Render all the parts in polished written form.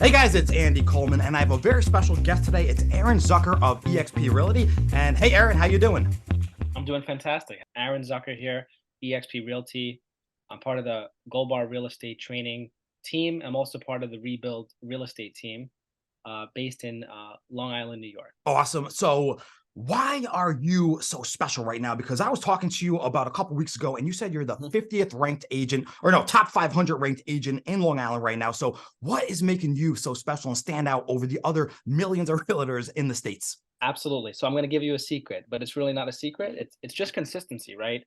Hey guys, it's Andy Coleman, and I have a very special guest today. It's Aaron Zucker of EXP Realty. And hey, Aaron, how you doing? I'm doing fantastic. Aaron Zucker here, EXP Realty. I'm part of the Gold Bar Real Estate Training team. I'm also part of the Rebuild Real Estate team based in Long Island, New York. Awesome. So, why are you so special right now? Because I was talking to you about a couple weeks ago, and you said you're the Mhm. 50th ranked agent, or no, top 500 ranked agent in Long Island right now. So, what is making you so special and stand out over the other millions of realtors in the States? Absolutely. So I'm going to give you a secret, but it's really not a secret. It's just consistency, right?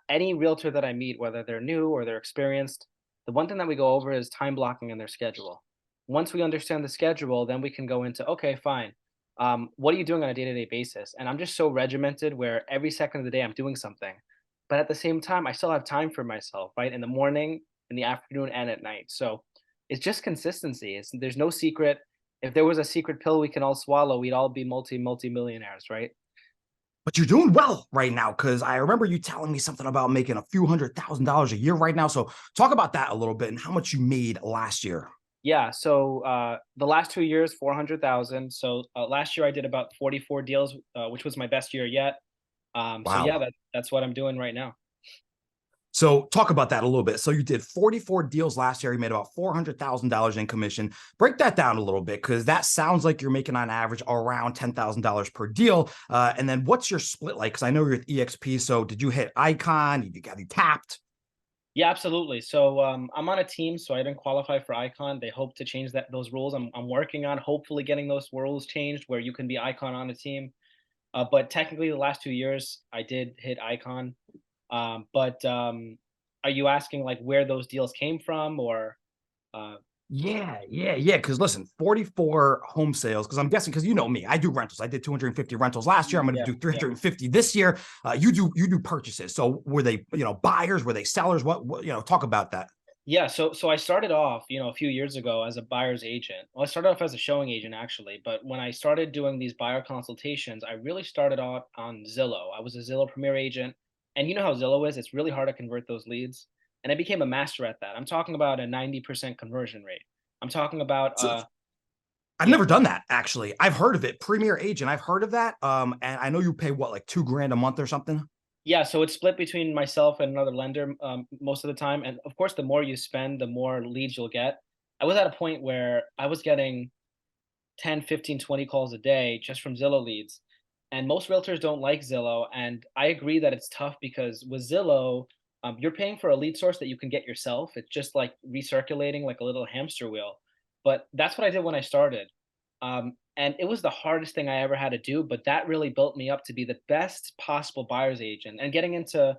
Any realtor that I meet, whether they're new or they're experienced, the one thing that we go over is time blocking in their schedule. Once we understand the schedule, then we can go into, okay, fine. What are you doing on a day-to-day basis? And I'm just so regimented where every second of the day I'm doing something. But at the same time, I still have time for myself, right? In the morning, in the afternoon, and at night. So it's just consistency. There's no secret. If there was a secret pill we can all swallow, we'd all be multi-millionaires, right? But you're doing well right now because I remember you telling me something about making a few $100,000 a year right now. So, talk about that a little bit and how much you made last year. Yeah, so the last 2 years, 400,000. So last year I did about 44 deals, which was my best year yet. So yeah, Wow. that's what I'm doing right now. So talk about that a little bit. So you did 44 deals last year. You made about $400,000 in commission. Break that down a little bit because that sounds like you're making on average around $10,000 per deal. And then what's your split like? Because I know you're at EXP. So did you hit Icon? You got you tapped? Yeah, absolutely. So I'm on a team, so I didn't qualify for Icon. They hope to change those rules. I'm working on hopefully getting those rules changed where you can be Icon on a team. But technically, the last 2 years I did hit Icon. But are you asking like where those deals came from, or uh, Yeah. Because listen, 44 home sales. Because I'm guessing, because you know me, I do rentals. I did 250 rentals last year. I'm going to yeah, do yeah. 350 this year. You do purchases. So were they buyers? Were they sellers? What talk about that. Yeah, so I started off, a few years ago as a buyer's agent. Well, I started off as a showing agent actually, but when I started doing these buyer consultations, I really started out on Zillow. I was a Zillow Premier agent, and you know how Zillow is, it's really hard to convert those leads, and I became a master at that. I'm talking about a 90% conversion rate. I'm talking about So I've yeah. never done that actually. I've heard of it. Premier Agent. I've heard of that. And I know you pay what, like 2 grand a month or something. Yeah, so it's split between myself and another lender most of the time, and of course, the more you spend, the more leads you'll get. I was at a point where I was getting 10, 15, 20 calls a day just from Zillow leads. And most realtors don't like Zillow. And I agree that it's tough because with Zillow, you're paying for a lead source that you can get yourself. It's just like recirculating like a little hamster wheel. But that's what I did when I started. And it was the hardest thing I ever had to do, but that really built me up to be the best possible buyer's agent. And getting into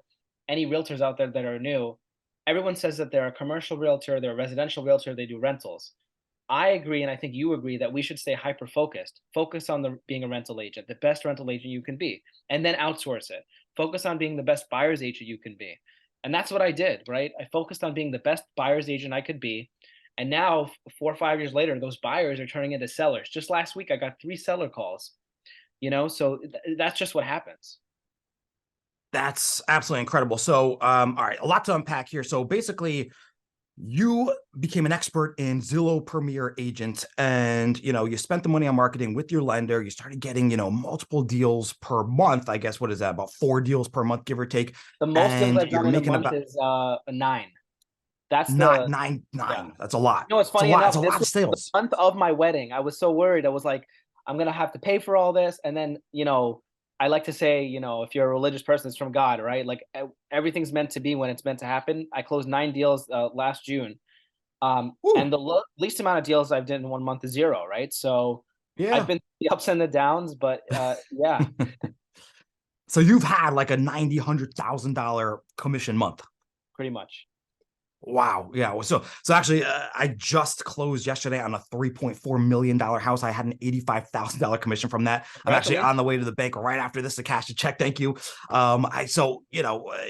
any realtors out there that are new, everyone says that they're a commercial realtor, they're a residential realtor, they do rentals. I agree, and I think you agree that we should stay hyper focused. Focus on being a rental agent, the best rental agent you can be, and then outsource it. Focus on being the best buyer's agent you can be. And that's what I did, right? I focused on being the best buyer's agent I could be. And now, 4 or 5 years later, those buyers are turning into sellers. Just last week, I got 3 seller calls, so that's just what happens. That's absolutely incredible. So, all right, a lot to unpack here. So basically, you became an expert in Zillow Premier Agent, and you spent the money on marketing with your lender. You started getting multiple deals per month. I guess what is that? About 4 deals per month, give or take. The most deals And I've you're done in a making month about is a nine. That's not the nine Yeah. nine. That's a lot. No, it's It's a funny lot. It's enough, a this lot of was the sales. month of my wedding. I was so worried. I was like, "I'm gonna have to pay for all this," and then, I like to say, if you're a religious person, it's from God, right? Like, everything's meant to be when it's meant to happen. I closed 9 deals, last June, Woo, and the least amount of deals I've done in 1 month is 0, right? So, I've yeah. been through the ups and the downs, but, yeah, So you've had like a 90, $100,000 commission month. pretty much. Wow. Yeah. Well, so actually, I just closed yesterday on a $3.4 million house. I had an $85,000 commission from that. I'm actually on Congratulations. the way to the bank right after this to cash a check. Thank you.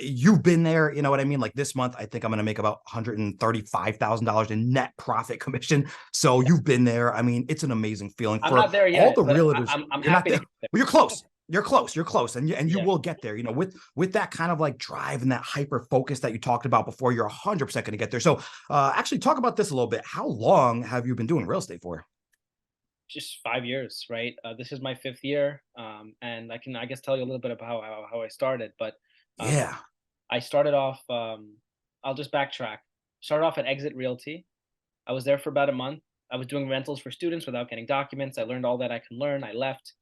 You've been there. You know what I mean? Like this month, I think I'm going to make about $135,000 in net profit commission. So you've been there. I mean, it's an amazing feeling I'm for not there all yet, the but realtors. I'm You're not happy to there. get there. Well, you're close. You're close, and you Yeah. will get there. You know, with that kind of like drive and that hyper focus that you talked about before, you're 100% going to get there. So, actually, talk about this a little bit. How long have you been doing real estate for? Just 5 years, right? This is my fifth year, and I can, I guess, tell you a little bit about how I started. But um, Yeah. I started off. I'll just backtrack. Started off at Exit Realty. I was there for about a month. I was doing rentals for students without getting documents. I learned all that I can learn. I left.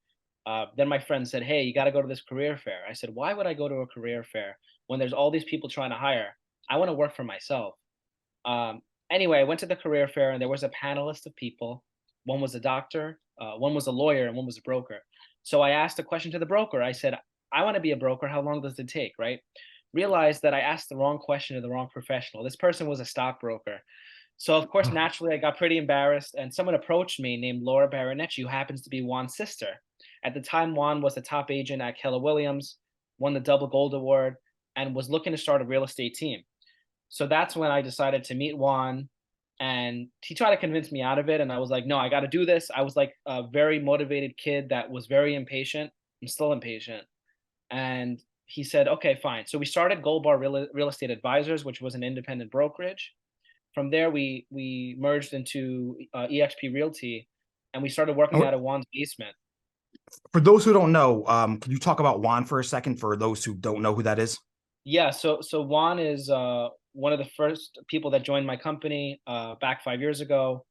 Then my friend said, "Hey, you got to go to this career fair." I said, "Why would I go to a career fair when there's all these people trying to hire? I want to work for myself." Um, anyway, I went to the career fair and there was a panelist of people. One was a doctor, one was a lawyer, and one was a broker. So I asked a question to the broker. I said, "I want to be a broker. How long does it take?" Right? Realized that I asked the wrong question to the wrong professional. This person was a stockbroker. So of course, naturally, I got pretty embarrassed, and someone approached me named Laura Baronecci, who happens to be Juan's sister. At the time, Juan was the top agent at Keller Williams, won the Double Gold Award, and was looking to start a real estate team. So that's when I decided to meet Juan, and he tried to convince me out of it. And I was like, no, I got to do this. I was like a very motivated kid that was very impatient. I'm still impatient. And he said, okay, fine. So we started Gold Bar Real Estate Advisors, which was an independent brokerage. From there, we merged into EXP Realty, and we started working Oh, out of Juan's basement. for those who don't know, can you talk about Juan for a second? For those who don't know who that is. Yeah, so Juan is one of the first people that joined my company back 5 years ago.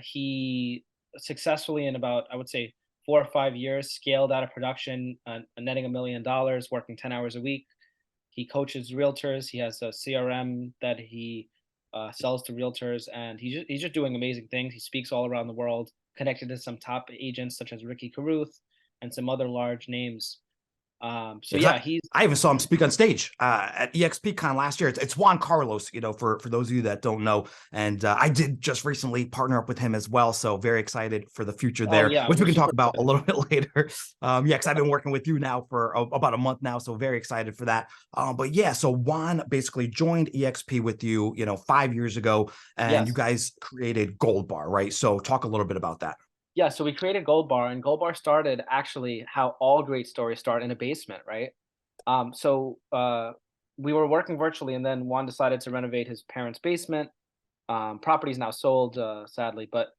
He successfully, in about, I would say, 4 or 5 years, scaled out of production, netting $1 million, working 10 hours a week. He coaches realtors. He has a CRM that he sells to realtors, and he's just doing amazing things. He speaks all around the world, connected to some top agents such as Ricky Caruth and some other large names. So Yes, yeah, he's I even saw him speak on stage at EXP Con last year. It's Juan Carlos, you know, for those of you that don't know. And I did just recently partner up with him as well. So very excited for the future oh there, yeah, which we're we can super talk about a excited. little bit later. Yeah, because I've been working with you now for about a month now. So very excited for that. But yeah, so Juan basically joined EXP with you, you know, 5 years ago, and you Yes. guys created Gold Bar, right? So talk a little bit about that. Yeah, so we created Gold Bar, and Gold Bar started actually how all great stories start, in a basement, right? We were working virtually, and then Juan decided to renovate his parents' basement. Property's now sold, sadly, but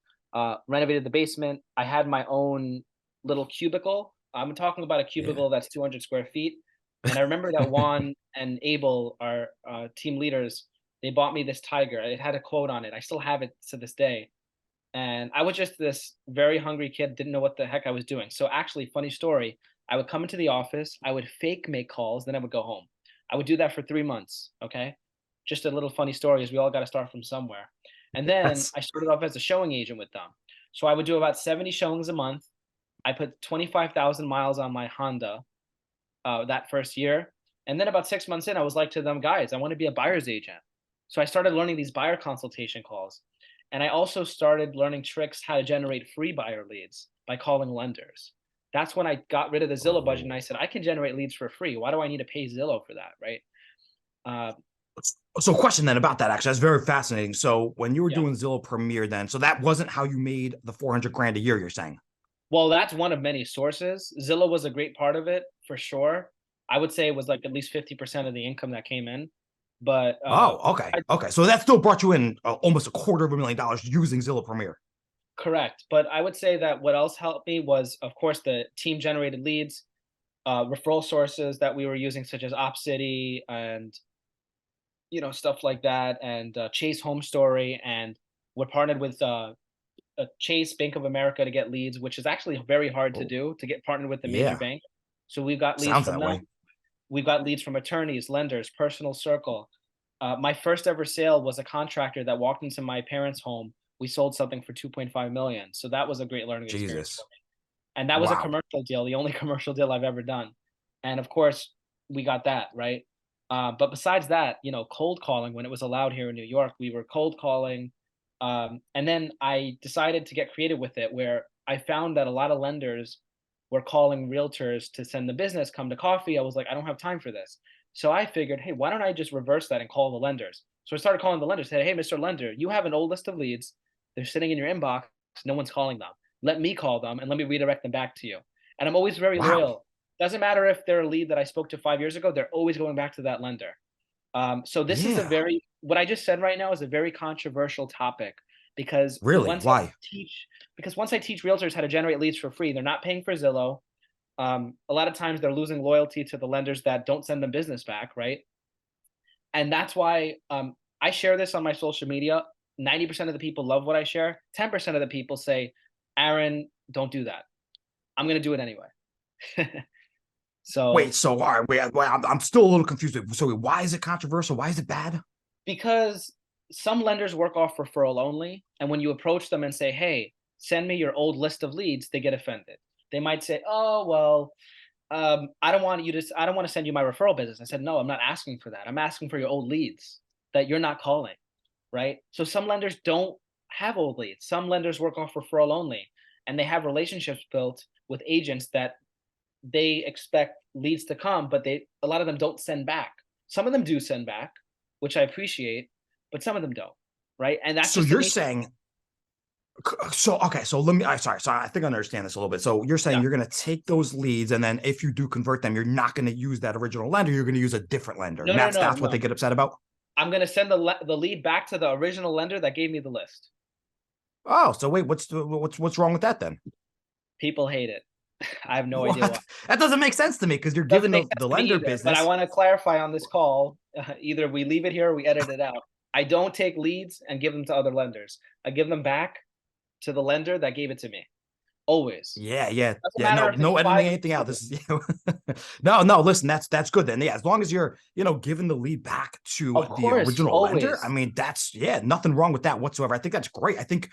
renovated the basement. I had my own little cubicle. I'm talking about a Yeah. cubicle that's 200 square feet. And I remember that Juan and Abel, our team leaders, they bought me this tiger. It had a quote on it. I still have it to this day. And I was just this very hungry kid, didn't know what the heck I was doing. So actually, funny story, I would come into the office, I would fake make calls, then I would go home. I would do that for 3 months. Okay. Just a little funny story is we all got to start from somewhere. And then Yes. I started off as a showing agent with them. So I would do about 70 showings a month. I put 25,000 miles on my Honda that first year. And then about 6 months in, I was like to them, guys, I want to be a buyer's agent. So I started learning these buyer consultation calls. And I also started learning tricks how to generate free buyer leads by calling lenders. That's when I got rid of the Zillow budget and I Oh. said, I can generate leads for free. Why do I need to pay Zillow for that? Right. Uh, So question then about that, actually, that's very fascinating. So when you were yeah. doing Zillow Premier then, so that wasn't how you made the 400 grand a year, you're saying? Well, that's one of many sources. Zillow was a great part of it for sure. I would say it was like at least 50% of the income that came in. But Oh, okay. Okay. So that still brought you in almost $250,000 using Zillow Premier. correct. But I would say that what else helped me was, of course, the team generated leads, referral sources that we were using, such as OpCity and stuff like that, and Chase Home Story, and we're partnered with Chase, Bank of America to get leads, which is actually very hard to Oh, do to get partnered with the major yeah. bank. So we've got leads Sounds from that them. way. We've got leads from attorneys, lenders, personal circle. My first ever sale was a contractor that walked into my parents' home. We sold something for 2.5 million. So that was a great learning experience for Jesus. me. And that was a Wow. commercial deal, the only commercial deal I've ever done. And of course, we got that, right? But besides that, cold calling, when it was allowed here in New York, we were cold calling. And then I decided to get creative with it, where I found that a lot of lenders were calling realtors to send the business, come to coffee. I was like, I don't have time for this. So I figured, hey, why don't I just reverse that and call the lenders? So I started calling the lenders, said, hey, Mr. Lender, you have an old list of leads. They're sitting in your inbox. No one's calling them. Let me call them and let me redirect them back to you. and I'm always very Wow. loyal. Doesn't matter if they're a lead that I spoke to 5 years ago, they're always going back to that lender. So this is a Yeah. very, what I just said right now is a very controversial topic because Really? Why? once I teach realtors how to generate leads for free, they're not paying for Zillow. A lot of times they're losing loyalty to the lenders that don't send them business back, right? And that's why I share this on my social media. 90% of the people love what I share. 10% of the people say, Aaron, don't do that. I'm going to do it anyway. Wait, So, so all right, wait, I'm still a little confused. So why is it controversial? Why is it bad? because some lenders work off referral only. And when you approach them and say, hey, send me your old list of leads, they get offended. They might say, oh, well, I don't want to send you my referral business. I said, no, I'm not asking for that. I'm asking for your old leads that you're not calling. Right? So some lenders don't have old leads. Some lenders work off referral only, and they have relationships built with agents that they expect leads to come, but a lot of them don't send back. Some of them do send back, which I appreciate, but some of them don't. Right? And that's So just the you're nature. saying, so okay, so let me. I sorry, so I think I understand this a little bit. So you're saying Yeah. you're going to take those leads, and then if you do convert them, you're not going to use that original lender. You're going to use a different lender, No, and no, that's no, what they no. get upset about. I'm gonna send the lead back to the original lender that gave me the list. Oh, so wait, what's wrong with that then? People hate it. I have no idea why. What? That doesn't make sense to me because you're Doesn't giving make sense the to me lender either, but I business. want to clarify on this call, either we leave it here or we edit it out. I don't take leads and give them to other lenders. I give them back to the lender that gave it to me. Always. Yeah, yeah, Doesn't yeah. matter No, if it's no editing 5 anything years out. ago. This is no, no. Listen, that's good then. Yeah, as long as you're giving the lead back to Of the course, original lender. I always. mean, that's nothing wrong with that whatsoever. I think that's great. I think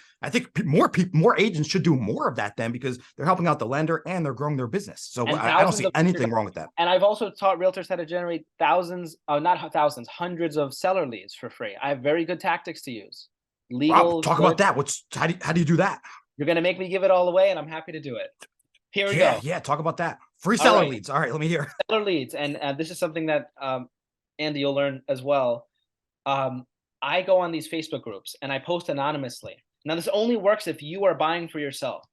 more agents should do more of that then because they're helping out the lender and they're growing their business. So And I don't thousands see of anything wrong with that. and I've also taught realtors how to generate thousands, not thousands, hundreds of seller leads for free. I have very good tactics to use. Wow, Legal, talk about good. that. How do you do that? You're gonna make me give it all away, and I'm happy to do it. Here we Yeah, go. yeah. Talk about that. Free All seller right. leads. All right, let me hear. Seller leads, and this is something that Andy, you'll learn as well. Um, I go on these Facebook groups and I post anonymously. Now, this only works if you are buying for yourself.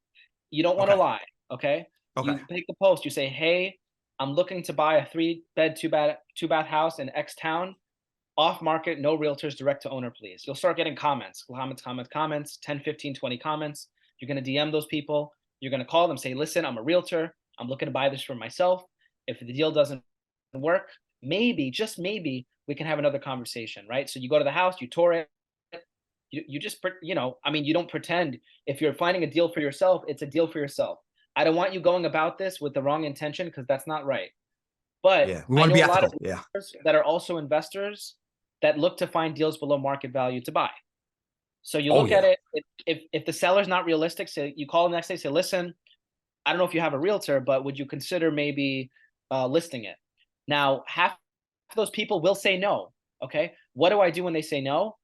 You don't want to Okay, lie, okay? okay. You pick the post. You say, "Hey, I'm looking to buy a 3-bed, two bath house in X town. Off market, no realtors, direct to owner, please." You'll start getting comments, 10, 15, 20 comments. You're going to DM those people. You're going to call them, say, listen, I'm a realtor. I'm looking to buy this for myself. If the deal doesn't work, maybe, just maybe, we can have another conversation, right? So you go to the house, you tour it. You just, I mean, you don't pretend. If you're finding a deal for yourself, it's a deal for yourself. I don't want you going about this with the wrong intention because that's not right. But Yeah, we I want to know be a lot of ethical. Yeah. realtors that are also investors that look to find deals below market value to buy. So you Oh look at yeah. it, if the seller's not realistic, say you call the next day, say, listen, I don't know if you have a realtor, but would you consider maybe listing it? Now, half of those people will say no. Okay. What do I do when they say no?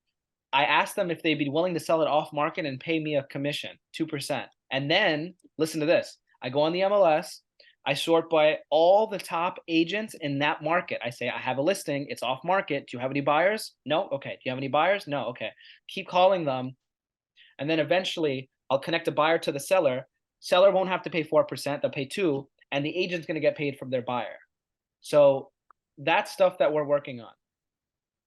I ask them if they'd be willing to sell it off market and pay me a commission, 2%. And then listen to this. I go on the MLS. I sort by all the top agents in that market. I say, I have a listing. It's off market. Do you have any buyers? No. Okay. Do you have any buyers? No. Okay. Keep calling them. And then eventually I'll connect a buyer to the seller. Seller won't have to pay 4%. They'll pay 2%. And the agent's going to get paid from their buyer. So that's stuff that we're working on.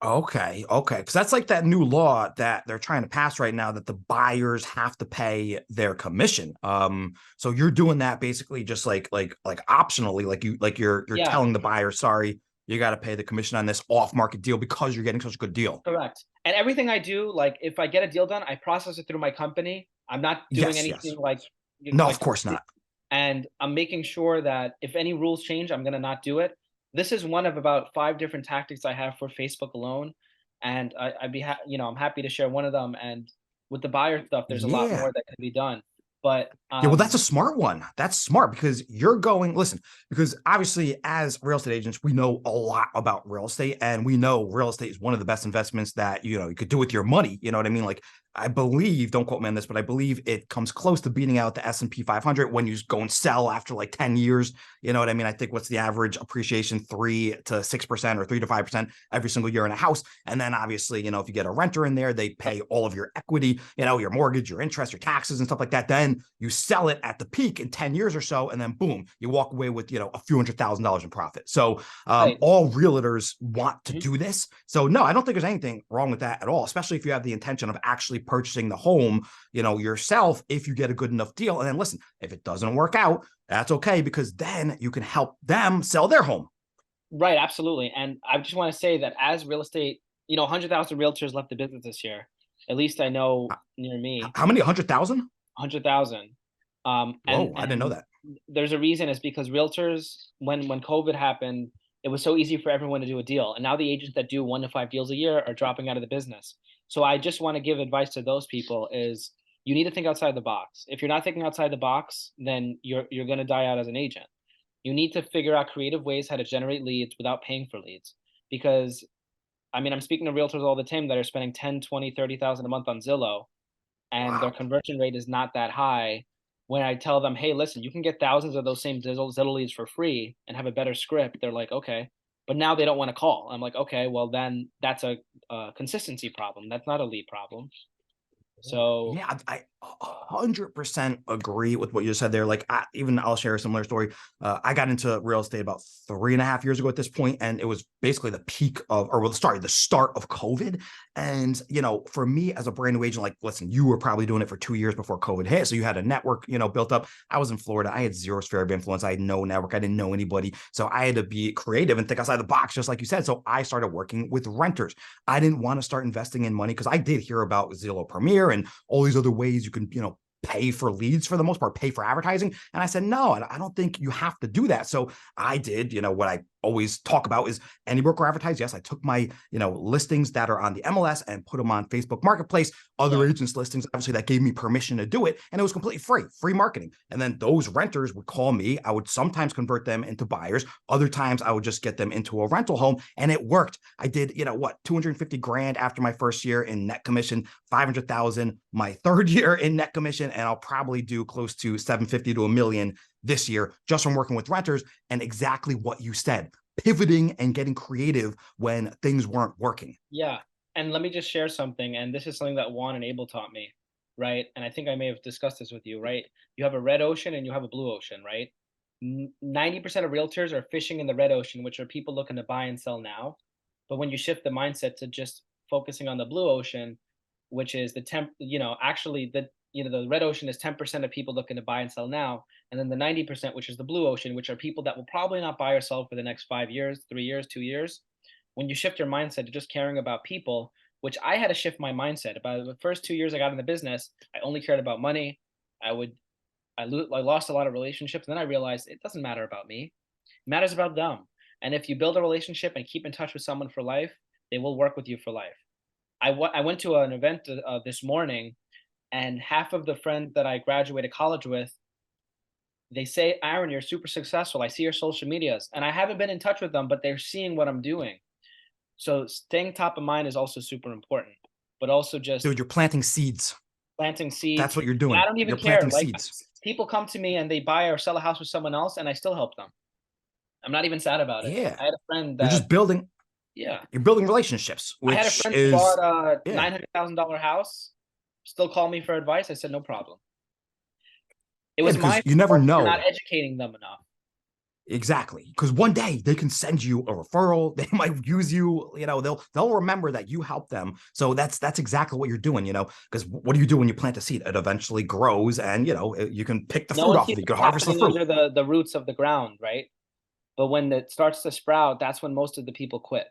Okay, okay, because that's like that new law that they're trying to pass right now that the buyers have to pay their commission. So you're doing that basically just like optionally, you're Yeah. telling the buyer, sorry, you got to pay the commission on this off-market deal because you're getting such a good deal. Correct. And everything I do, like if I get a deal done, I process it through my company. I'm not doing Yes, anything yes. like No, of like course not. and I'm making sure that if any rules change, I'm gonna not do it. This is one of about 5 different tactics I have for Facebook alone, and I'm happy to share one of them. And with the buyer stuff, there's a lot Yeah. more that can be done. But Yeah, well, that's a smart one. That's smart because listen, because obviously as real estate agents, we know a lot about real estate and we know real estate is one of the best investments that, you could do with your money. You know what I mean? Like I believe, don't quote me on this, but I believe it comes close to beating out the S&P 500 when you go and sell after like 10 years. You know what I mean? I think what's the average appreciation, 3 to 6% or 3 to 5% every single year in a house. And then obviously, you know, if you get a renter in there, they pay all of your equity, you know, your mortgage, your interest, your taxes and stuff like that. Then you sell it at the peak in 10 years or so. And then boom, you walk away with, you know, a few $100,000 in profit. So Right. all realtors want to Mhm. do this. So no, I don't think there's anything wrong with that at all, especially if you have the intention of actually purchasing the home, you know, yourself, if you get a good enough deal. And then listen, if it doesn't work out, that's okay, because then you can help them sell their home. Right, absolutely, and I just wanna say that as real estate, 100,000 realtors left the business this year. At least I know near me, How many? 100,000? 100,000. And Whoa, I didn't know that. there's a reason. It's because realtors, when COVID happened, it was so easy for everyone to do a deal, and now the agents that do 1 to 5 deals a year are dropping out of the business. So I just wanna give advice to those people is you need to think outside the box. If you're not thinking outside the box, then you're gonna die out as an agent. You need to figure out creative ways how to generate leads without paying for leads. Because I mean, I'm speaking to realtors all the time that are spending 10, 20, 30,000 a month on Zillow and their Wow. conversion rate is not that high. When I tell them, "Hey, listen, you can get thousands of those same Zillow leads for free and have a better script," they're like, "Okay." But now they don't want to call. I'm like, "Okay, well then that's a consistency problem. That's not a lead problem." So, Yeah, I 100% agree with what you said there. Like, even I'll share a similar story. I got into real estate about 3.5 years ago at this point, and it was basically the peak of, or well, sorry, the start of COVID. And you know, for me as a brand new agent, like, listen, you were probably doing it for 2 years before COVID hit, so you had a network, you know, built up. I was in Florida. I had zero sphere of influence. I had no network. I didn't know anybody, so I had to be creative and think outside the box, just like you said. So I started working with renters. I didn't want to start investing in money because I did hear about Zillow Premier and all these other ways you can, you know, pay for leads, for the most part, pay for advertising. And I said, no, I don't think you have to do that. So I did, you know, what I always talk about is any broker advertise. Yes, I took my, you know, listings that are on the MLS and put them on Facebook Marketplace, other yeah. agents' listings, obviously that gave me permission to do it. And it was completely free marketing. And then those renters would call me. I would sometimes convert them into buyers. Other times I would just get them into a rental home, and it worked. I did, you know, what, 250 grand after my first year in net commission, 500,000 my third year in net commission, and I'll probably do close to 750 to a million this year just from working with renters. And exactly what you said, pivoting and getting creative when things weren't working. Yeah, and let me just share something, and this is something that Juan and Abel taught me, right? And I think I may have discussed this with you, right? You have a red ocean and you have a blue ocean, right? 90% of realtors are fishing in the red ocean, which are people looking to buy and sell now. But when you shift the mindset to just focusing on the blue ocean, which is actually the red ocean is 10% of people looking to buy and sell now, and then the 90%, which is the blue ocean, which are people that will probably not buy or sell for the next 5 years, 3 years, 2 years. When you shift your mindset to just caring about people, which I had to shift my mindset. About the first 2 years I got in the business, I only cared about money. I would I lost a lot of relationships, and then I realized it doesn't matter about me. It matters about them. And if you build a relationship and keep in touch with someone for life, they will work with you for life. I went to an event this morning, and half of the friends that I graduated college with, they say, "Aaron, you're super successful. I see your social medias," and I haven't been in touch with them, but they're seeing what I'm doing. So staying top of mind is also super important, but also just Dude, you're planting seeds. planting That's seeds. what you're And I doing. don't even You're care. planting Like seeds. people come to me and they buy or sell a house with someone else, and I still help them. I'm not even sad about it. Yeah. I had a friend You're that, just building, yeah, you're building relationships, I had a which friend who bought is, a yeah. $900,000 house, still called me for advice. I said, no problem. It Yeah, was my because you never fault for not know. educating them enough. Exactly. Because one day they can send you a referral. They might use you, you know, they'll remember that you helped them. So that's exactly what you're doing, you know, because what do you do when you plant a seed? It eventually grows, and you know, you can pick the No fruit one off of sees it. You can what's harvest the happening fruit. under the roots of the ground, right? But when it starts to sprout, that's when most of the people quit.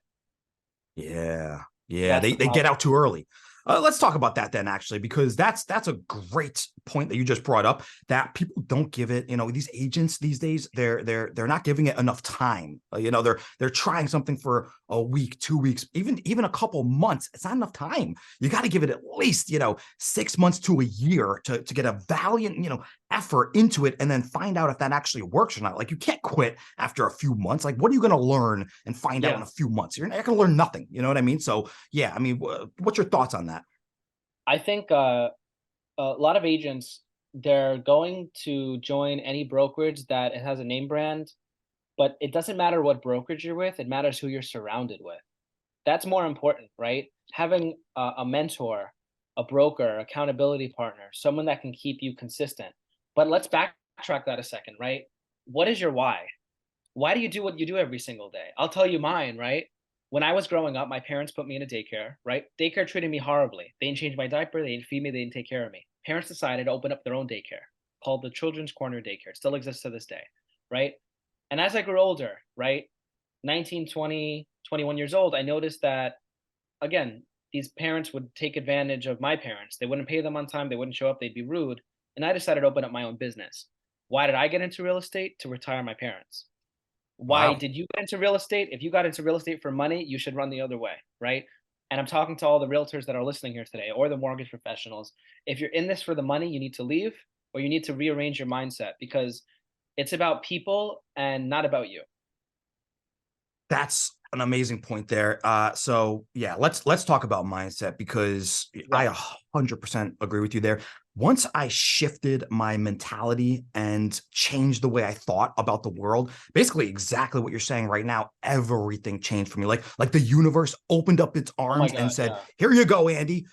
Yeah. Yeah. That's They the they get problem. out too early. Let's talk about that then, actually, because that's a great point that you just brought up. That people don't give it. You know, these agents these days, they're not giving it enough time. You know, they're trying something for a week, 2 weeks, even a couple months. It's not enough time. You got to give it at least, you know, 6 months to a year to get a valiant, you know, effort into it, and then find out if that actually works or not. Like, you can't quit after a few months. Like, what are you going to learn and find out in Yeah. a few months? You're not going to learn nothing. You know what I mean? So yeah, I mean, what's your thoughts on that? I think a lot of agents, they're going to join any brokerage that it has a name brand, but it doesn't matter what brokerage you're with. It matters who you're surrounded with. That's more important, right? Having a mentor, a broker, accountability partner, someone that can keep you consistent. But let's backtrack that a second, right? What is your why? Why do you do what you do every single day? I'll tell you mine, right? When I was growing up, my parents put me in a daycare, right? Daycare treated me horribly. They didn't change my diaper, they didn't feed me, they didn't take care of me. Parents decided to open up their own daycare called the Children's Corner Daycare. It still exists to this day, right? And as I grew older, right, 19, 20, 21 years old, I noticed that, again, these parents would take advantage of my parents. They wouldn't pay them on time, they wouldn't show up, they'd be rude. And I decided to open up my own business. Why did I get into real estate? To retire my parents. Why Wow. did you get into real estate? If you got into real estate for money, you should run the other way, right? And I'm talking to all the realtors that are listening here today or the mortgage professionals. If you're in this for the money, you need to leave or you need to rearrange your mindset because it's about people and not about you. That's an amazing point there. So yeah, let's talk about mindset because I Yeah. 100% agree with you there. Once I shifted my mentality and changed the way I thought about the world, basically exactly what you're saying right now, everything changed for me. Like the universe opened up its Oh my arms and God. said, Yeah. "Here you go, Andy.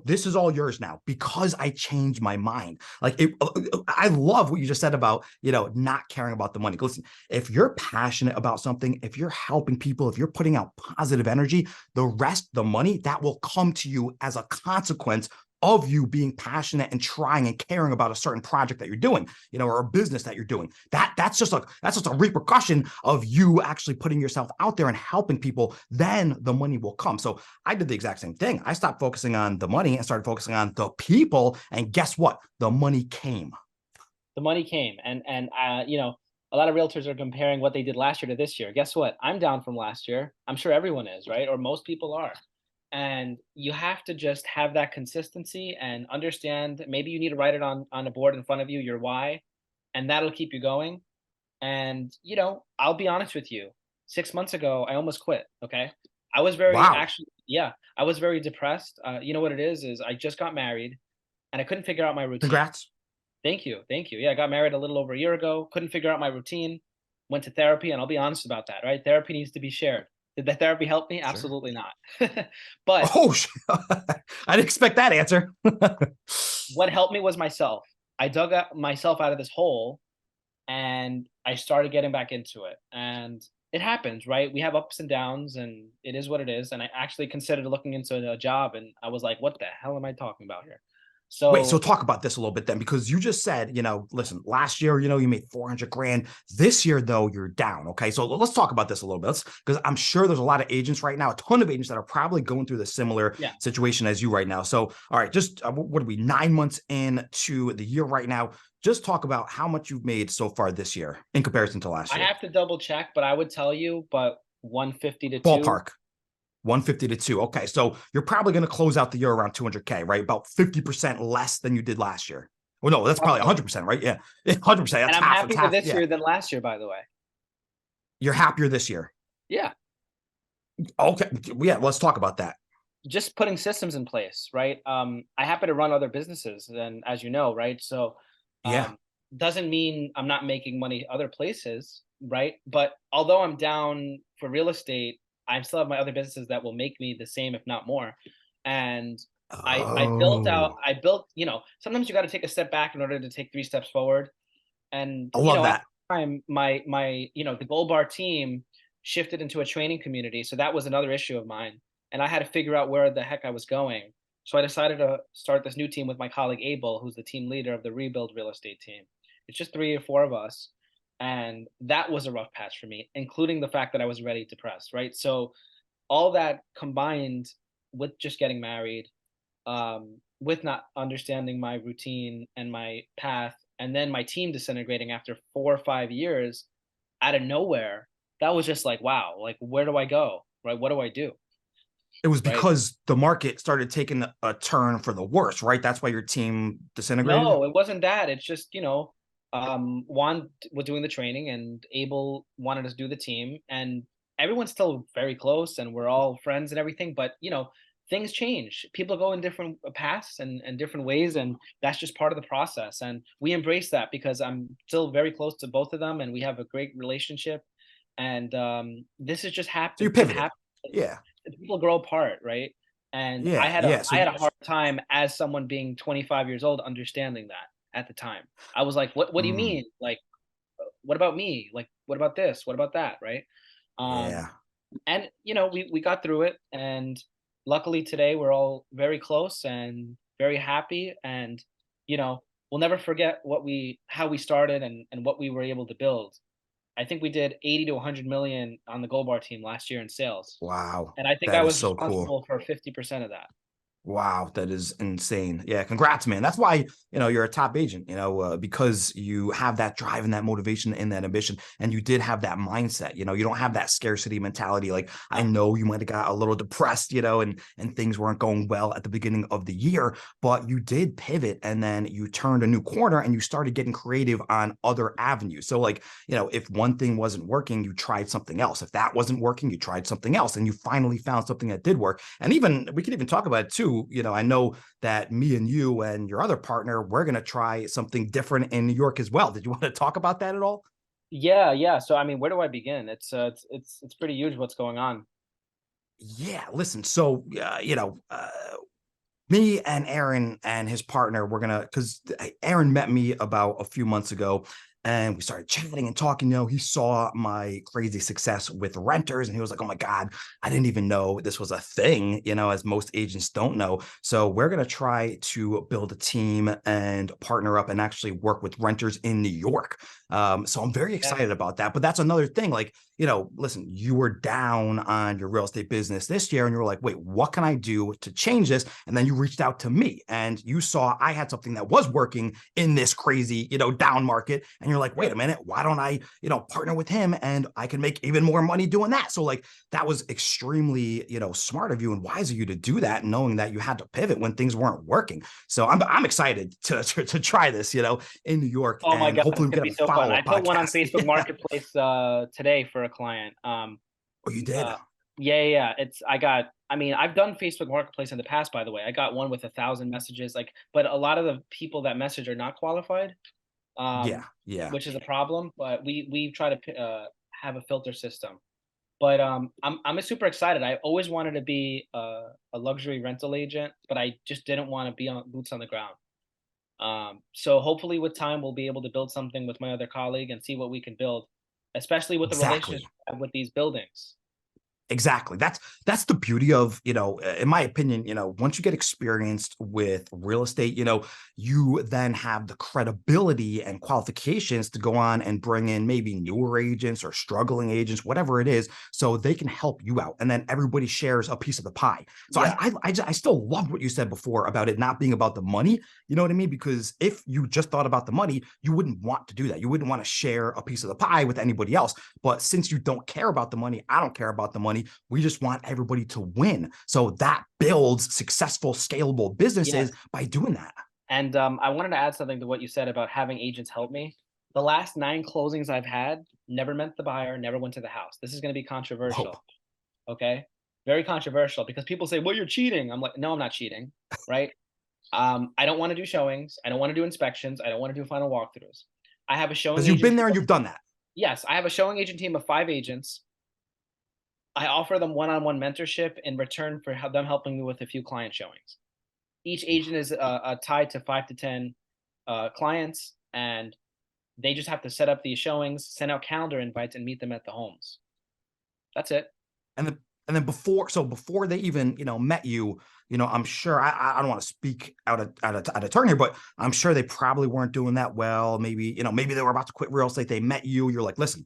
This is all yours now," because I changed my mind. I love what you just said about not caring about the money. Listen, if you're passionate about something, if you're helping people, if you're putting out positive energy, the rest, the money, that will come to you as a consequence of you being passionate and trying and caring about a certain project that you're doing, or a business that you're doing. That's just a repercussion of you actually putting yourself out there and helping people. Then the money will come. So I did the exact same thing. I stopped focusing on the money and started focusing on the people. And guess what? The money came. The money came a lot of realtors are comparing what they did last year to this year. Guess what? I'm down from last year. I'm sure everyone is, right? Or most people are. And you have to just have that consistency and understand maybe you need to write it on a board in front of you, your why, and that'll keep you going. And I'll be honest with you. 6 months ago, I almost quit. Okay. I was very Wow. actually, yeah, I was very depressed. You know what it is I just got married and I couldn't figure out my routine. Congrats. Thank you. Thank you. Yeah, I got married a little over a year ago. Couldn't figure out my routine. Went to therapy, and I'll be honest about that, right? Therapy needs to be shared. Did the therapy help me? Sure. Absolutely not. But Oh, I didn't expect that answer. what helped me was myself. I dug myself out of this hole and I started getting back into it. And it happens, right? We have ups and downs, and it is what it is. And I actually considered looking into a job, and I was like, what the hell am I talking about here? Wait, so So talk about this a little bit then, because you just said, listen, last year, you made 400 grand. This year, though, you're down. Okay. So let's talk about this a little bit because I'm sure there's a lot of agents right now, a ton of agents that are probably going through the similar yeah, situation as you right now. So, all right, just what are we, 9 months into the year right now? Just talk about how much you've made so far this year in comparison to last I year. have to double check, but I would tell you, but 150 to 2. Ballpark. 150 to 2. Okay. So you're probably going to close out the year around 200K, right? About 50% less than you did last year. Well, no, that's probably Roughly. 100%, right? Yeah. 100%. And That's I'm half. It's happier half. this Yeah. year than last year, by the way. You're happier this year. Yeah. Okay. Yeah. Let's talk about that. Just putting systems in place, right? I happen to run other businesses, and as you know, right? So Yeah. um doesn't mean I'm not making money other places, right? But although I'm down for real estate, I still have my other businesses that will make me the same, if not more. And Oh, I built, sometimes you got to take a step back in order to take 3 steps forward. And I love at that. the time, the Gold Bar team shifted into a training community, so that was another issue of mine, and I had to figure out where the heck I was going. So I decided to start this new team with my colleague Abel, who's the team leader of the Rebuild Real Estate team. It's just 3 or 4 of us, and that was a rough patch for me, including the fact that I was already depressed. Right, so all that combined with just getting married, with not understanding my routine and my path, and then my team disintegrating after 4 or 5 years out of nowhere. That was just like, wow, like where do I go? Right? What do I do? It was Right? because the market started taking a turn for the worse, right? That's why your team disintegrated. No, it wasn't that. It's just, Juan was doing the training and Abel wanted us to do the team, and everyone's still very close and we're all friends and everything. But, things change. People go in different paths and different ways, and that's just part of the process. And we embrace that because I'm still very close to both of them, and we have a great relationship. And this is just So you happen. It pivoted. happens. Yeah. People grow apart, right? And Yeah. Yeah. So I had a hard time as someone being 25 years old understanding that at the time. I was like, what do you mm, mean? Like, what about me? Like, what about this? What about that? Right? Um, yeah. and we got through it, and luckily today we're all very close and very happy, and we'll never forget how we started and what we were able to build. I think we did 80 to 100 million on the Gold Bar team last year in sales, Wow. and I think I That is was so cool. responsible for 50% of that. Wow, that is insane. Yeah, congrats, man. That's why, you're a top agent, because you have that drive and that motivation and that ambition. And you did have that mindset. You don't have that scarcity mentality. Like, I Yeah. know you might have got a little depressed, and things weren't going well at the beginning of the year, but you did pivot and then you turned a new corner and you started getting creative on other avenues. So, like, if one thing wasn't working, you tried something else. If that wasn't working, you tried something else, and you finally found something that did work. And even we could even talk about it too. I know that me and you and your other partner, we're going to try something different in New York as well. Did you want to talk about that at all? Yeah, yeah. So I mean, where do I begin? It's pretty huge what's going on. Yeah, listen. So, me and Aaron and his partner, we're gonna, because Aaron met me about a few months ago, and we started chatting and talking. He saw my crazy success with renters, and he was like, "Oh my God, I didn't even know this was a thing," as most agents don't know. So we're gonna try to build a team and partner up and actually work with renters in New York. So I'm very Yeah. excited about that. But that's another thing. Like, listen, you were down on your real estate business this year and you were like, wait, what can I do to change this? And then you reached out to me and you saw I had something that was working in this crazy, down market. And you're like, wait Right. a minute, why don't I, partner with him and I can make even more money doing that? So, like, that was extremely, smart of you and wise of you to do that, knowing that you had to pivot when things weren't working. So I'm excited to try this, in New York, Oh my and god, hopefully it's we gonna can be have a so fun. I follow-up put one on podcast. Facebook Yeah. Marketplace today for a client. Oh, you did? Uh, yeah, yeah, yeah. I mean, I've done Facebook Marketplace in the past, by the way. I got one with 1,000 messages, like, but a lot of the people that message are not qualified, Yeah, um, yeah. which is a problem. But we try to have a filter system. But I'm super excited. I always wanted to be a luxury rental agent, but I just didn't want to be on boots on the ground. So hopefully with time we'll be able to build something with my other colleague and see what we can build, especially with the relationships Exactly. we have with these buildings. Exactly. That's the beauty of, in my opinion, once you get experienced with real estate, you then have the credibility and qualifications to go on and bring in maybe newer agents or struggling agents, whatever it is, so they can help you out. And then everybody shares a piece of the pie. So Yeah. I still love what you said before about it not being about the money. You know what I mean? Because if you just thought about the money, you wouldn't want to do that. You wouldn't want to share a piece of the pie with anybody else. But since you don't care about the money, I don't care about the money. We just want everybody to win. So that builds successful, scalable Yes. businesses by doing that. And I wanted to add something to what you said about having agents help me. The last 9 closings I've had never met the buyer, never went to the house. This is going to be Whoa. controversial. Okay. Very controversial because people say, well, you're cheating. I'm like, no, I'm not cheating. Right. I don't want to do showings. I don't want to do inspections. I don't want to do final walkthroughs. I have a showing Because you've agent been team there and of, you've done that. yes, I have a showing agent team of 5 agents. I offer them one-on-one mentorship in return for them helping me with a few client showings. Each agent is tied to 5 to 10 clients, and they just have to set up these showings, send out calendar invites, and meet them at the homes. That's it. And then before they even, met you, I'm sure I don't want to speak out of turn here, but I'm sure they probably weren't doing that well. Maybe, maybe they were about to quit real estate. They met you. You're like, listen,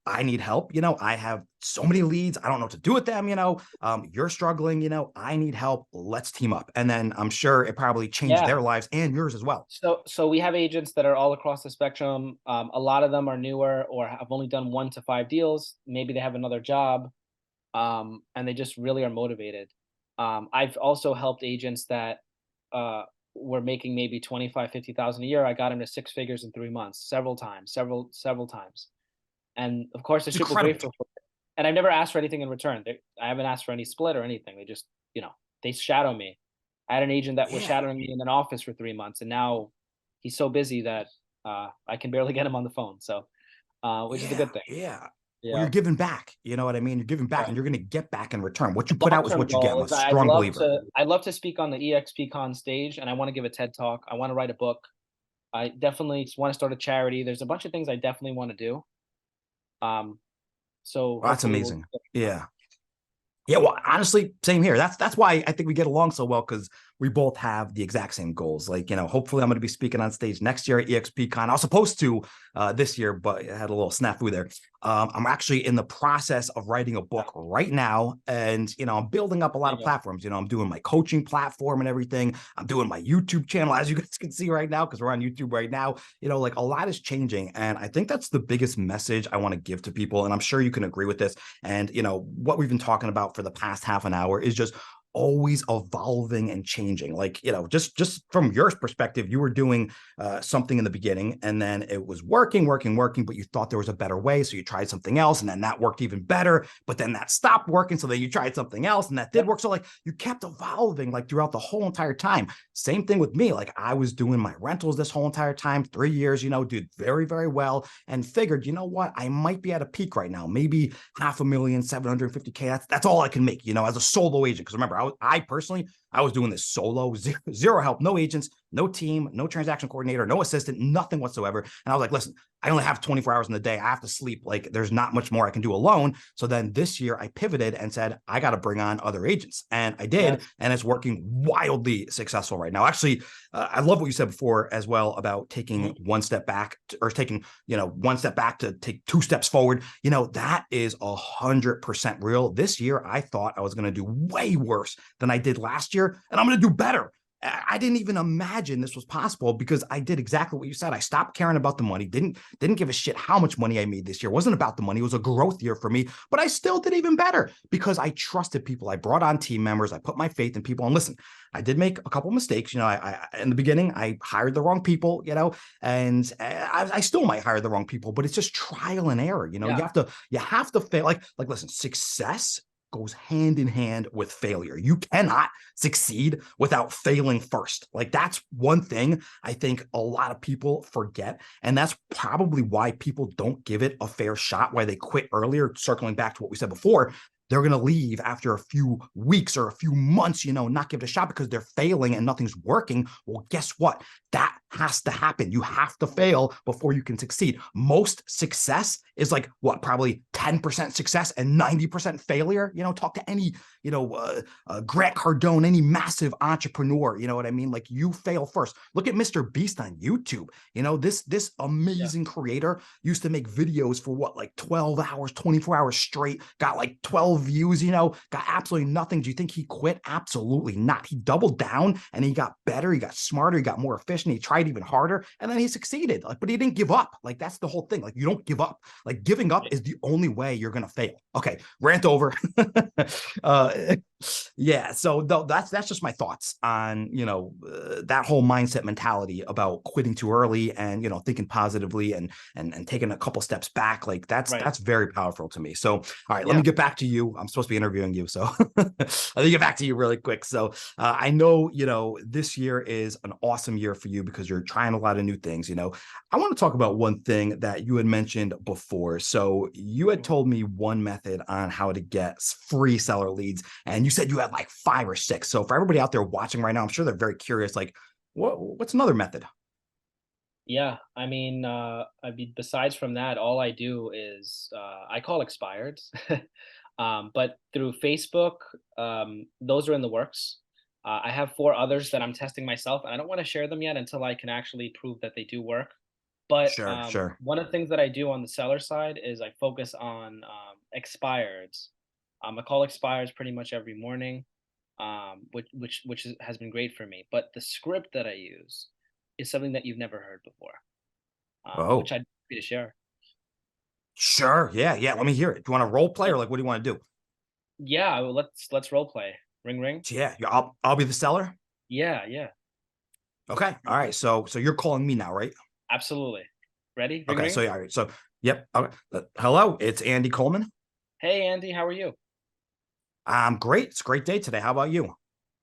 I need help. I have so many leads. I don't know what to do with them. You're struggling. I need help. Let's team up. And then I'm sure it probably changed Yeah. their lives and yours as well. So we have agents that are all across the spectrum. A lot of them are newer or have only done 1 to 5 deals. Maybe they have another job, and they just really are motivated. I've also helped agents that uh, were making maybe 25, 50,000 a year. I got them to 6 figures in 3 months, several times, several times. And of course, they're It's super incredible. grateful for it. And I've never asked for anything in return. I haven't asked for any split or anything. They just, they shadow me. I had an agent that was Yeah. shadowing me in an office for 3 months, and now he's so busy that, I can barely get him on the phone, so, which is a Yeah. good thing. Yeah. Well, Yeah, you're giving back. You know what I mean? You're giving back, right. and you're going to get back in return. What you The put out is long-term what you get. I'm goal a is I'd strong love believer. to I'd love to speak on the EXP Con stage, and I wanna give a TED Talk. I wanna write a book. I definitely wanna start a charity. There's a bunch of things I definitely wanna do. Um, so Well, that's hopefully we'll amazing. get it done. Yeah. Yeah, well, honestly, same here. That's why I think we get along so well, because we both have the exact same goals. Like, hopefully I'm going to be speaking on stage next year at EXP Con. I was supposed to this year, but I had a little snafu there. I'm actually in the process of writing a book right now, and I'm building up a There lot you of go. platforms. I'm doing my coaching platform and everything. I'm doing my YouTube channel, as you guys can see right now, because we're on YouTube right now. Like, a lot is changing, and I think that's the biggest message I want to give to people. And I'm sure you can agree with this. And what we've been talking about for the past half an hour is just always evolving and changing. Like, just from your perspective, you were doing something in the beginning, and then it was working, but you thought there was a better way, so you tried something else, and then that worked even better, but then that stopped working, so then you tried something else, and that did Yep. work. So like, you kept evolving like throughout the whole entire time. Same thing with me. Like, I was doing my rentals this whole entire time, 3 years, did very, very well, and figured, what, I might be at a peak right now, maybe 500,000, 750K. That's all I can make, as a solo agent. Because remember, I personally, I was doing this solo, zero help, no agents, no team, no transaction coordinator, no assistant, nothing whatsoever. And I was like, listen, I only have 24 hours in the day. I have to sleep. Like, there's not much more I can do alone. So then this year I pivoted and said, I got to bring on other agents. And I did. Yes. And it's working wildly successful right now. Actually, I love what you said before as well about taking Mhm. one step back, or taking, one step back to take 2 steps forward. That is 100% real. This year, I thought I was going to do way worse than I did last year, and I'm going to do better. I didn't even imagine this was possible, because I did exactly what you said. I stopped caring about the money, didn't give a shit how much money I made this year. It wasn't about the money. It was a growth year for me, but I still did even better because I trusted people. I brought on team members. I put my faith in people. And listen, I did make a couple mistakes. I in the beginning, I hired the wrong people, and I still might hire the wrong people, but it's just trial and error. Yeah. You have to fail. Like, listen, success goes hand in hand with failure. You cannot succeed without failing first. Like, that's one thing I think a lot of people forget. And that's probably why people don't give it a fair shot, why they quit earlier. Circling back to what we said before, they're going to leave after a few weeks or a few months, not give it a shot because they're failing and nothing's working. Well, guess what? That has to happen. You have to fail before you can succeed. Most success is like what, probably 10% success and 90% failure. Talk to any, Grant Cardone, any massive entrepreneur. You know what I mean? Like, you fail first. Look at Mr. Beast on YouTube. This Yeah. amazing creator used to make videos for what, like 12 hours, 24 hours straight, got like 12 views, got absolutely nothing. Do you think he quit? Absolutely not. He doubled down and he got better. He got smarter. He got more efficient. He tried even harder, and then he succeeded. Like, but he didn't give up. Like, that's the whole thing. Like, you don't give up. Like, giving up is the only way you're going to fail. Okay. Rant over. uh, yeah. So that's just my thoughts on, that whole mindset mentality about quitting too early, and, thinking positively, and taking a couple steps back. Like, Right. that's very powerful to me. So, all right, let me Yeah. get back to you. I'm supposed to be interviewing you. So let me get back to you really quick. So I know, this year is an awesome year for you because you're trying a lot of new things. I want to talk about one thing that you had mentioned before. So you had Mhm. told me one method on how to get free seller leads, and you said you had like 5 or 6. So for everybody out there watching right now, I'm sure they're very curious, like, what's another method? Yeah. Besides from that, all I do is, I call expireds. But through Facebook, those are in the works. I have 4 others that I'm testing myself, and I don't wanna share them yet until I can actually prove that they do work. But, Sure, sure. one of the things that I do on the seller side is I focus on, expireds. I call expires pretty much every morning, has been great for me. But the script that I use is something that you've never heard before, which Oh, I'd be to share. sure. Yeah, yeah. Let me hear it. Do you want to role play, Yeah, or like, what do you want to do? yeah. Let's role play. Ring ring. Yeah, I'll be the seller. Yeah, yeah. Okay. All right. So you're calling me now, right? Absolutely. Ready? Ring Okay. So ring. yeah. All right. So yep. Okay. Hello, it's Andy Coleman. Hey Andy, how are you? Great. It's a great day today. How about you?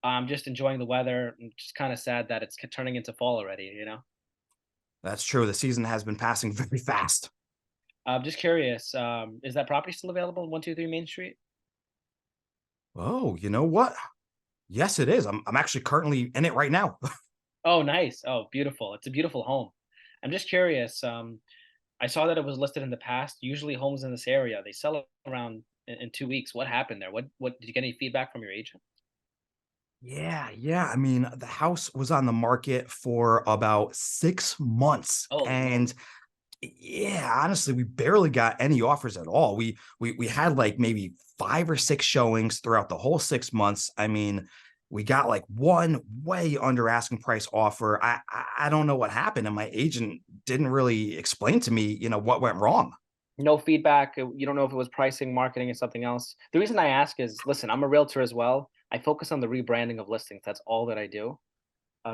I'm just enjoying the weather. I'm just kind of sad that it's turning into fall already. That's true. The season has been passing very fast. I'm just curious, is that property still available in 123 Main Street? Oh, you know what? Yes, it is. I'm actually currently in it right now. Oh, nice. Oh, beautiful. It's a beautiful home. I'm just curious. I saw that it was listed in the past. Usually homes in this area, they sell around in 2 weeks. What happened there? What did you get any feedback from your agent? Yeah, yeah. I mean, the house was on the market for about 6 months, Oh Lord. and yeah, honestly, we barely got any offers at all. We had like maybe 5 or 6 showings throughout the whole 6 months. I mean, we got like one way under asking price offer. I don't know what happened, and my agent didn't really explain to me, what went wrong. No feedback. You don't know if it was pricing, marketing, or something else. The reason I ask is, listen, I'm a realtor as well. I focus on the rebranding of listings. That's all that I do.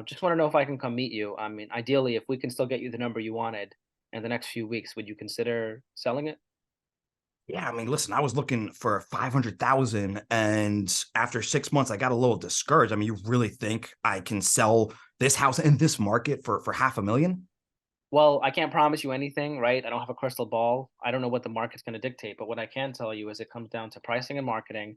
Just want to know if I can come meet you. I mean, ideally, if we can still get you the number you wanted in the next few weeks, would you consider selling it? Yeah, I mean, listen, I was looking for 500,000, and after 6 months, I got a little discouraged. I mean, you really think I can sell this house in this market for 500,000? Well, I can't promise you anything, right? I don't have a crystal ball. I don't know what the market's going to dictate, but what I can tell you is it comes down to pricing and marketing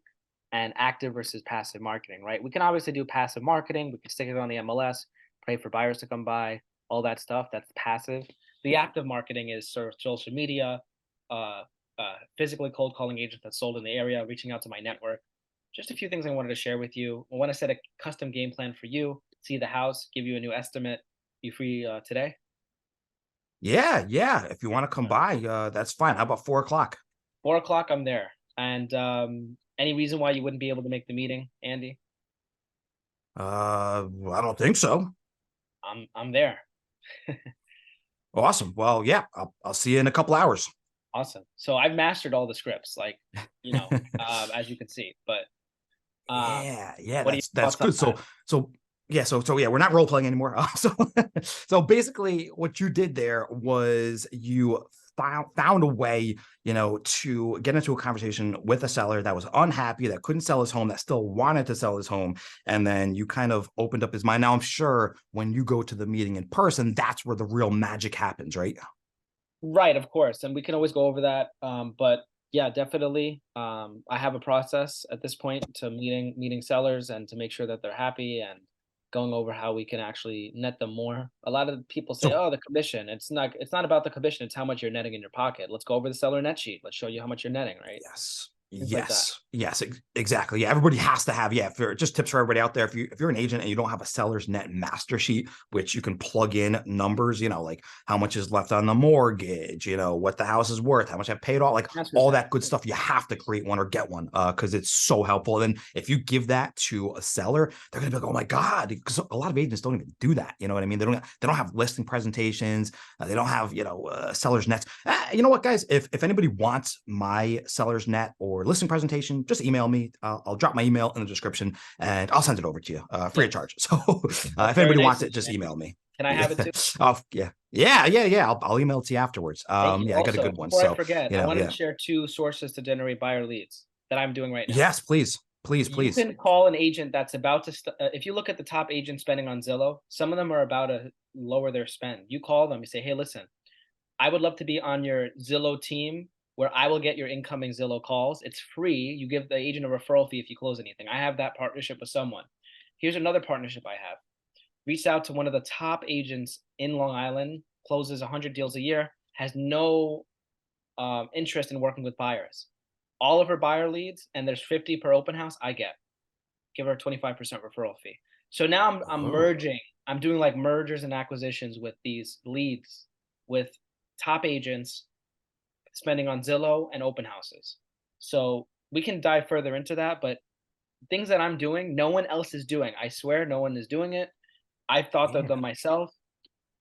and active versus passive marketing, right? We can obviously do passive marketing. We can stick it on the MLS, pray for buyers to come by, all that stuff. That's passive. The active marketing is sort of social media, uh, physically cold calling agents that sold in the area, reaching out to my network. Just a few things I wanted to share with you. I want to set a custom game plan for you, see the house, give you a new estimate. You free today? Yeah, yeah. If you want to come by, that's fine. How about 4 o'clock? 4 o'clock, I'm there. And any reason why you wouldn't be able to make the meeting, Andy? I don't think so. I'm there. Awesome. Well, yeah, I'll see you in a couple hours. Awesome. So I've mastered all the scripts, like as you can see. But Yeah, yeah, what are your that's thoughts on good. that? So yeah, we're not role playing anymore. So basically, what you did there was you found a way, to get into a conversation with a seller that was unhappy, that couldn't sell his home, that still wanted to sell his home, and then you kind of opened up his mind. Now, I'm sure when you go to the meeting in person, that's where the real magic happens, right? Right, of course, and we can always go over that. But yeah, definitely. I have a process at this point to meeting sellers and to make sure that they're happy and going over how we can actually net them more. A lot of people say, So "Oh, the commission." It's not about the commission. It's how much you're netting in your pocket. Let's go over the seller net sheet. Let's show you how much you're netting, right? yes. Things like that. Yes, exactly. Yeah, everybody has to have, yeah, for just tips for everybody out there. If you're an agent and you don't have a seller's net master sheet, which you can plug in numbers, like how much is left on the mortgage, what the house is worth, how much I've paid off, like all 100%. that good stuff, you have to create one or get one, because it's so helpful. And then if you give that to a seller, they're gonna be like, oh my God, because a lot of agents don't even do that. You know what I mean? They don't have listing presentations, they don't have, seller's nets. You know what, guys? If anybody wants my seller's net or listing presentation, just email me. I'll drop my email in the description and I'll send it over to you free of Yes, charge. So that's if very anybody nice wants of it, you, just Andy. email me. Can I Yeah. have it too? Oh, yeah. I'll email it to you afterwards. Thank you. Yeah, I got a Also, good one. before I So, forget, I wanted to yeah. share two sources to generate buyer leads that I'm doing right now. Yes, please. Please, You please. can call an agent that's about to if you look at the top agent spending on Zillow, some of them are about to lower their spend. You call them, you say, "Hey, listen, I would love to be on your Zillow team where I will get your incoming Zillow calls. It's free. You give the agent a referral fee if you close anything. I have that partnership with someone. Here's another partnership I have. Reached out to one of the top agents in Long Island, closes 100 deals a year, has no interest in working with buyers. All of her buyer leads, and there's 50 per open house, I get. Give her a 25% referral fee. So now I'm Oh, merging. I'm doing like mergers and acquisitions with these leads with top agents spending on Zillow and open houses. So we can dive further into that, but things that I'm doing, no one else is doing. I swear no one is doing it. I've thought of yeah. them myself.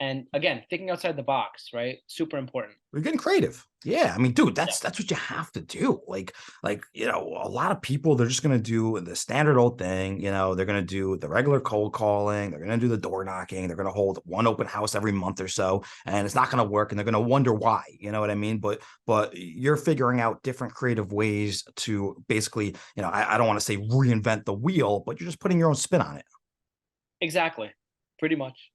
And again, thinking outside the box, right? Super important. You're getting creative. Yeah, I mean, dude, Yeah. that's what you have to do. Like a lot of people they're just gonna do the standard old thing. They're gonna do the regular cold calling. They're gonna do the door knocking. They're gonna hold one open house every month or so, and it's not gonna work. And they're gonna wonder why. You know what I mean? But you're figuring out different creative ways to basically, I don't want to say reinvent the wheel, but you're just putting your own spin on it. Exactly. Pretty much.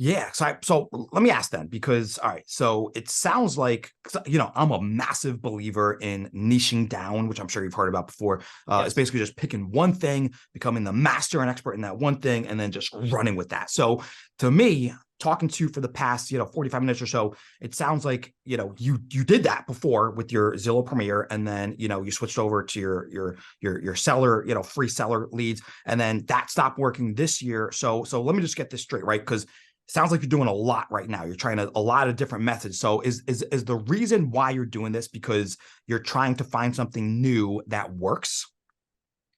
Yeah. So let me ask then, because all right, so it sounds like 'cause, I'm a massive believer in niching down, which I'm sure you've heard about before. It's Yes. basically just picking one thing, becoming the master and expert in that one thing, and then just running with that. So to me, talking to you for the past 45 minutes or so, it sounds like you did that before with your Zillow Premier, and then you switched over to your seller, free seller leads, and then that stopped working this year. So let me just get this straight, right? Because sounds like you're doing a lot right now. You're trying a lot of different methods. So is the reason why you're doing this because you're trying to find something new that works?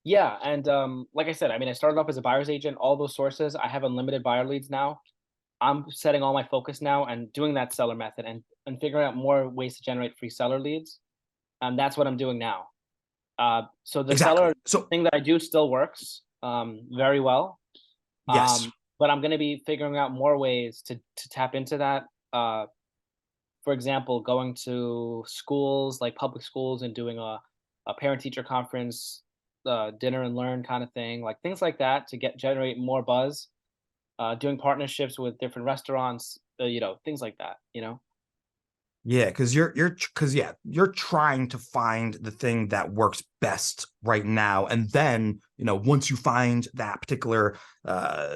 Yeah, and like I said, I mean, I started off as a buyer's agent. All those sources, I have unlimited buyer leads now. I'm setting all my focus now and doing that seller method and figuring out more ways to generate free seller leads. And that's what I'm doing now. So the Exactly. seller So thing that I do still works very well. yes. But I'm going to be figuring out more ways to tap into that. Uh, for example, going to schools like public schools and doing a parent teacher conference, dinner and learn kind of thing, like things like that to generate more buzz. Doing partnerships with different restaurants, things like that. Yeah, because you're trying to find the thing that works best right now, and then once you find that particular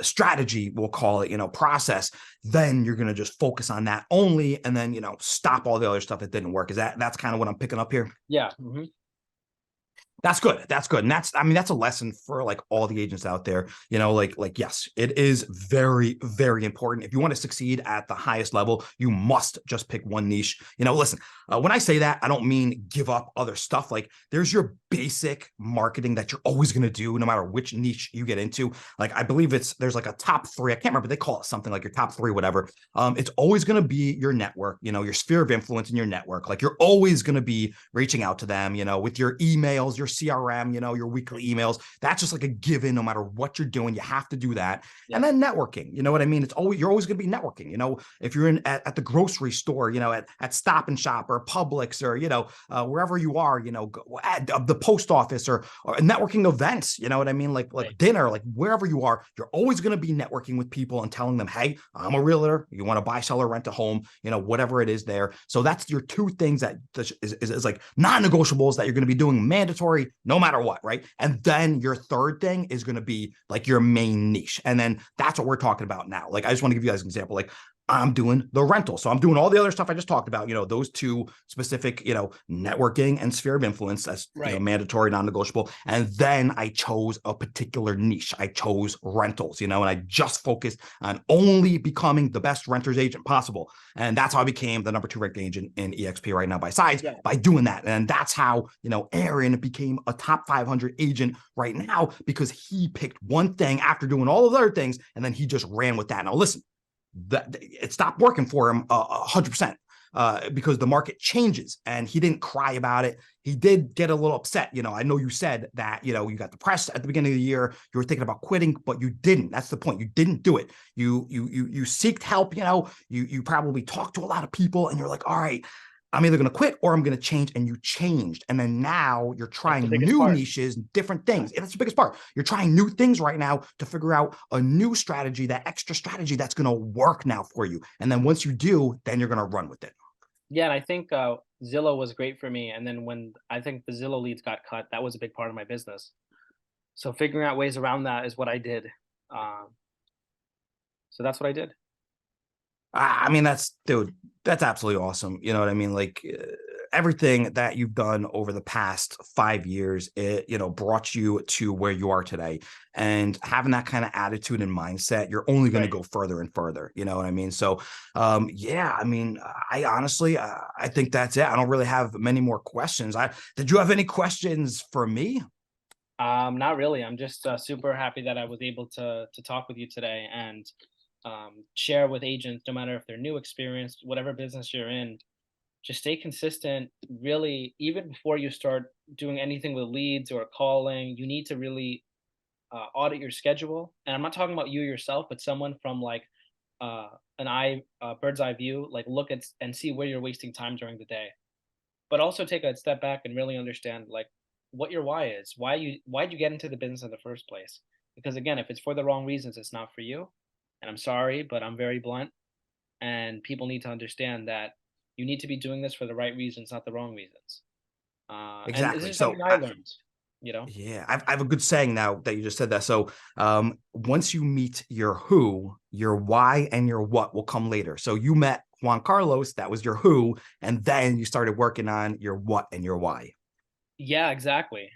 strategy, we'll call it, process, then you're gonna just focus on that only, and then stop all the other stuff that didn't work. That's kind of what I'm picking up here? Yeah. Hmm. That's good. That's good. And I mean, that's a lesson for like all the agents out there, yes, it is very, very important. If you want to succeed at the highest level, you must just pick one niche. Listen, when I say that, I don't mean give up other stuff. Like there's your basic marketing that you're always going to do, no matter which niche you get into. Like, I believe there's like a top three. I can't remember. They call it something like your top three, whatever. It's always going to be your network, your sphere of influence in your network. Like you're always going to be reaching out to them, with your emails, your CRM, your weekly emails. That's just like a given, no matter what you're doing, you have to do that. And Yes. then networking, you know what I mean? You're always going to be networking, if you're at the grocery store, at Stop and Shop or Publix or, wherever you are, at the post office or networking events, you know what I mean? Like Right. dinner, like wherever you are, you're always going to be networking with people and telling them, hey, I'm a realtor. You want to buy, sell, or rent a home, whatever it is there. So that's your two things that is like non-negotiables that you're going to be doing mandatory no matter what, right? And then your third thing is going to be like your main niche. And then that's what we're talking about now. Like, I just want to give you guys an example. Like, I'm doing the rental. So I'm doing all the other stuff I just talked about, those two specific, networking and sphere of influence. That's, Right. mandatory, non-negotiable. And then I chose a particular niche. I chose rentals, and I just focused on only becoming the best renters agent possible. And that's how I became the number 2 ranked agent in EXP right now by size, Yeah. by doing that. And that's how, Aaron became a top 500 agent right now, because he picked one thing after doing all of the other things. And then he just ran with that. Now, listen, that it stopped working for him 100%. Because the market changes, and he didn't cry about it. He did get a little upset. I know you said that, you got depressed at the beginning of the year. You were thinking about quitting, but you didn't. That's the point. You didn't do it. You seeked help. You probably talked to a lot of people, and you're like, all right, I'm either going to quit or I'm going to change. And you changed. And then now you're That's the trying biggest new part. niches, different things. And that's the biggest part. You're trying new things right now to figure out a new strategy, that extra strategy that's going to work now for you. And then once you do, then you're going to run with it. Yeah, and I think Zillow was great for me. And then when I think the Zillow leads got cut, that was a big part of my business. So figuring out ways around that is what I did. Um, so that's what I did. I mean, dude, that's absolutely awesome. You know what I mean? Like everything that you've done over the past 5 years, it, brought you to where you are today. And having that kind of attitude and mindset, you're only going to Right. go further and further. You know what I mean? So, yeah, I mean, I honestly, I think that's it. I don't really have many more questions. Did you have any questions for me? Not really. I'm just super happy that I was able to talk with you today, and share with agents, no matter if they're new, experienced, whatever business you're in. Just stay consistent. Really, even before you start doing anything with leads or calling, you need to really audit your schedule. And I'm not talking about you yourself, but someone from like bird's eye view, like look at and see where you're wasting time during the day. But also take a step back and really understand like what your why is. Why'd you get into the business in the first place? Because again, if it's for the wrong reasons, it's not for you. And I'm sorry, but I'm very blunt. And people need to understand that you need to be doing this for the right reasons, not the wrong reasons. And this Exactly. is something So I learned, you know? yeah, I have a good saying now that you just said that. So once you meet your who, your why and your what will come later. So you met Juan Carlos, that was your who, and then you started working on your what and your why. Yeah, exactly.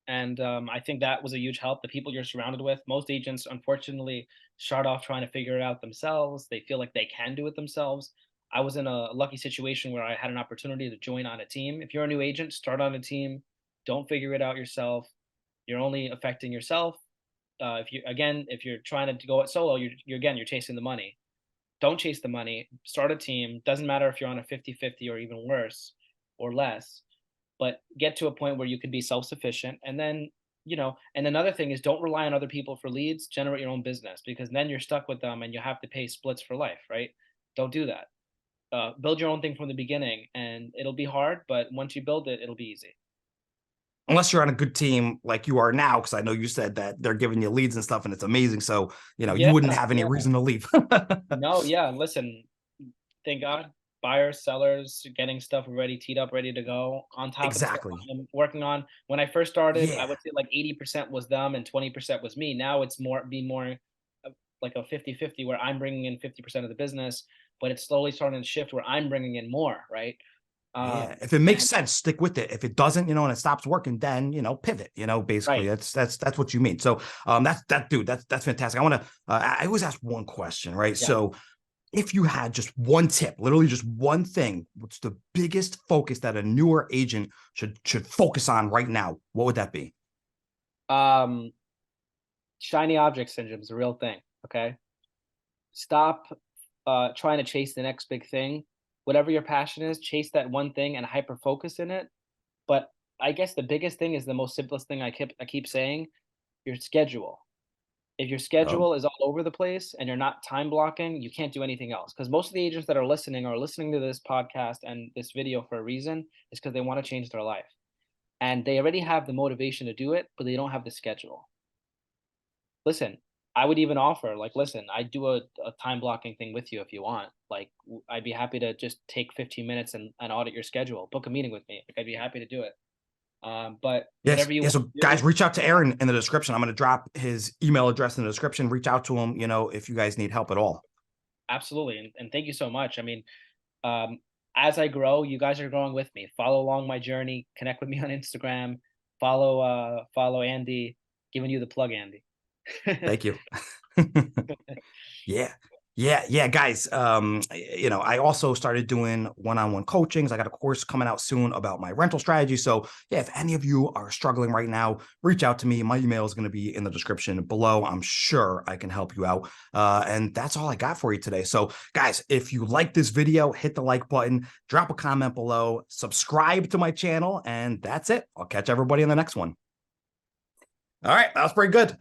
And I think that was a huge help. The people you're surrounded with, most agents, unfortunately, start off trying to figure it out themselves. They feel like they can do it themselves. I was in a lucky situation where I had an opportunity to join on a team. If you're a new agent, start on a team. Don't figure it out yourself. You're only affecting yourself. If you're trying to go it solo, you're chasing the money. Don't chase the money. Start a team. Doesn't matter if you're on a 50-50 or even worse or less, but get to a point where you can be self-sufficient. And then, and another thing is don't rely on other people for leads, generate your own business, because then you're stuck with them and you have to pay splits for life, right? Don't do that. Build your own thing from the beginning, and it'll be hard, but once you build it, it'll be easy. Unless you're on a good team like you are now, because I know you said that they're giving you leads and stuff, and it's amazing. So, you Yeah, wouldn't have any yeah. reason to leave. No, yeah. Listen, thank God, buyers, sellers, getting stuff ready, teed up, ready to go. On top of the stuff Exactly. I'm working on. When I first started, I Yeah. would say like 80% was them and 20% was me. Now it's more like a 50-50 where I'm bringing in 50% of the business, but it's slowly starting to shift where I'm bringing in more, right? Yeah. Um, If it makes and sense, stick with it. If it doesn't, and it stops working, then pivot. Basically, right, that's what you mean. So, that's fantastic. I want to. I always ask one question, right? yeah. So, if you had just one tip, literally just one thing, what's the biggest focus that a newer agent should focus on right now? What would that be? Um, Shiny object syndrome is a real thing. Okay, stop trying to chase the next big thing. Whatever your passion is, chase that one thing and hyper focus in it. But I guess the biggest thing is the most simplest thing I keep saying, your schedule. If your Um, schedule is all over the place and you're not time blocking, you can't do anything else. Because most of the agents that are listening to this podcast and this video for a reason is because they want to change their life. And they already have the motivation to do it, but they don't have the schedule. Listen, I would even offer, like, listen, I do a time blocking thing with you if you want. Like, I'd be happy to just take 15 minutes and audit your schedule, book a meeting with me. Like, I'd be happy to do it. But Yes. whatever you Yeah. want So to guys, do, reach out to you know, Aaron in the description. I'm going to drop his email address in the description. Reach out to him, if you guys need help at all. absolutely. And thank you so much. I mean, um, as I grow, you guys are growing with me. Follow along my journey. Connect with me on Instagram. Follow Andy. Giving you the plug, Andy. Thank you. Yeah. Yeah, guys. I also started doing one-on-one coachings. I got a course coming out soon about my rental strategy. So yeah, if any of you are struggling right now, reach out to me. My email is going to be in the description below. I'm sure I can help you out. And that's all I got for you today. So guys, if you like this video, hit the like button, drop a comment below, subscribe to my channel, and that's it. I'll catch everybody in the next one. All right, that was pretty good.